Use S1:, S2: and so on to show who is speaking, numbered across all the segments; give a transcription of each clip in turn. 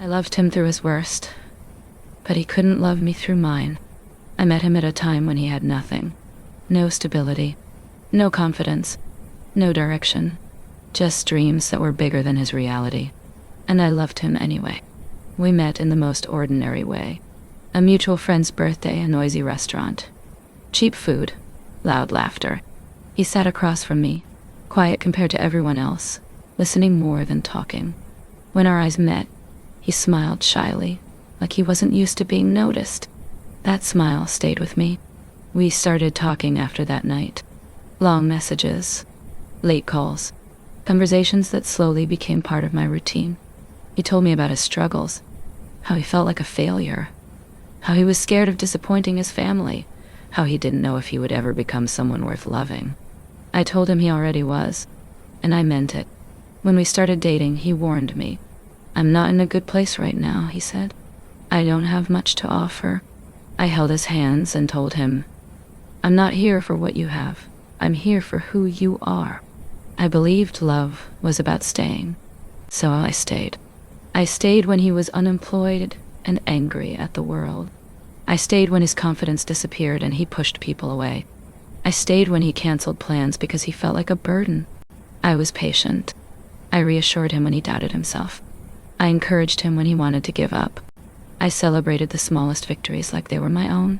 S1: I loved him through his worst, but he couldn't love me through mine. I met him at a time when he had nothing. No stability, no confidence, no direction. Just dreams that were bigger than his reality. And I loved him anyway. We met in the most ordinary way. A mutual friend's birthday, a noisy restaurant. Cheap food, loud laughter. He sat across from me, quiet compared to everyone else, listening more than talking. When our eyes met, he smiled shyly, like he wasn't used to being noticed. That smile stayed with me. We started talking after that night. Long messages, late calls, conversations that slowly became part of my routine. He told me about his struggles, how he felt like a failure, how he was scared of disappointing his family, how he didn't know if he would ever become someone worth loving. I told him he already was, and I meant it. When we started dating, he warned me. "I'm not in a good place right now," he said. "I don't have much to offer." I held his hands and told him, "I'm not here for what you have. I'm here for who you are." I believed love was about staying, so I stayed. I stayed when he was unemployed and angry at the world. I stayed when his confidence disappeared and he pushed people away. I stayed when he canceled plans because he felt like a burden. I was patient. I reassured him when he doubted himself. I encouraged him when he wanted to give up. I celebrated the smallest victories like they were my own.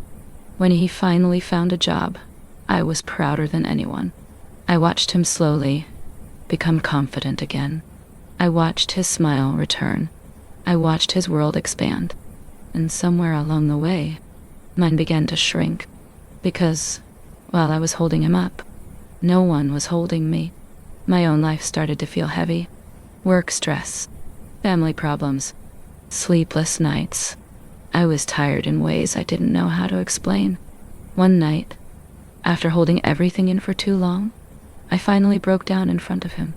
S1: When he finally found a job, I was prouder than anyone. I watched him slowly become confident again. I watched his smile return. I watched his world expand. And somewhere along the way, mine began to shrink. Because, while I was holding him up, no one was holding me. My own life started to feel heavy. Work stress, family problems, sleepless nights. I was tired in ways I didn't know how to explain. One night, after holding everything in for too long, I finally broke down in front of him.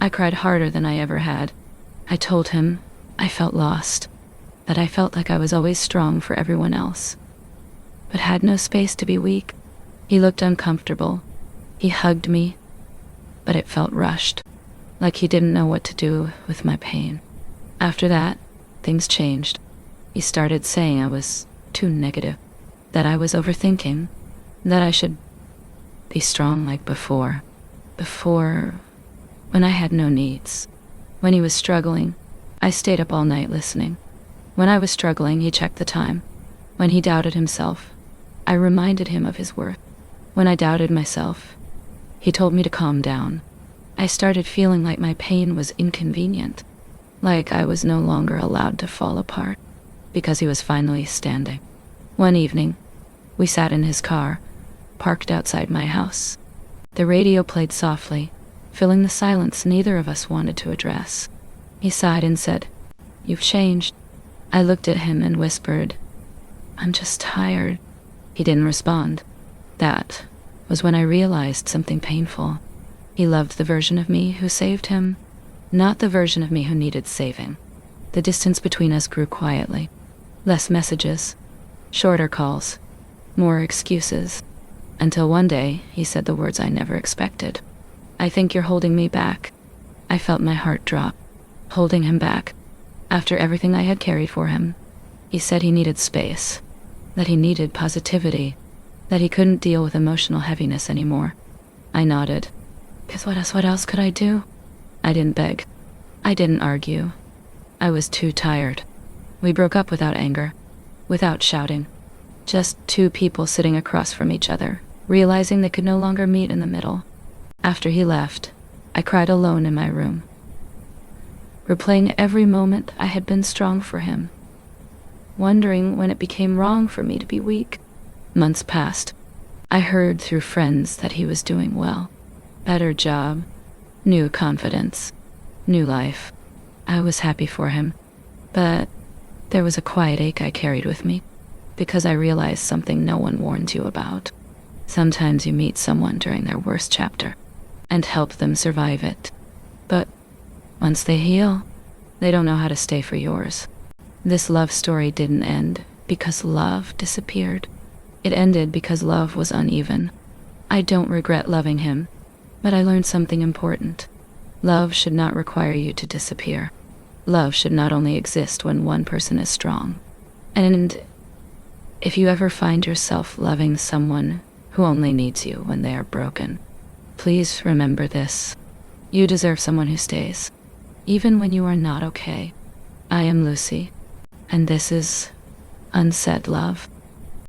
S1: I cried harder than I ever had. I told him I felt lost, that I felt like I was always strong for everyone else, but had no space to be weak. He looked uncomfortable. He hugged me, but it felt rushed, like he didn't know what to do with my pain. After that, things changed. He started saying I was too negative, that I was overthinking, that I should be strong like before. Before, when I had no needs. When he was struggling, I stayed up all night listening. When I was struggling, he checked the time. When he doubted himself, I reminded him of his worth. When I doubted myself, he told me to calm down. I started feeling like my pain was inconvenient, like I was no longer allowed to fall apart, because he was finally standing. One evening, we sat in his car, parked outside my house. The radio played softly, filling the silence neither of us wanted to address. He sighed and said, "You've changed." I looked at him and whispered, "I'm just tired." He didn't respond. That was when I realized something painful. He loved the version of me who saved him, not the version of me who needed saving. The distance between us grew quietly. Less messages, shorter calls, more excuses, until one day he said the words I never expected. "I think you're holding me back." I felt my heart drop, holding him back. After everything I had carried for him, he said he needed space, that he needed positivity, that he couldn't deal with emotional heaviness anymore. I nodded. Because what else could I do? I didn't beg. I didn't argue. I was too tired. We broke up without anger, without shouting. Just two people sitting across from each other, realizing they could no longer meet in the middle. After he left, I cried alone in my room, replaying every moment I had been strong for him, wondering when it became wrong for me to be weak. Months passed. I heard through friends that he was doing well. Better job, new confidence, new life. I was happy for him, but there was a quiet ache I carried with me, because I realized something no one warned you about. Sometimes you meet someone during their worst chapter and help them survive it. But once they heal, they don't know how to stay for yours. This love story didn't end because love disappeared. It ended because love was uneven. I don't regret loving him, but I learned something important. Love should not require you to disappear. Love should not only exist when one person is strong. And if you ever find yourself loving someone who only needs you when they are broken, please remember this. You deserve someone who stays, even when you are not okay. I am Lucy, and this is Unsaid Love.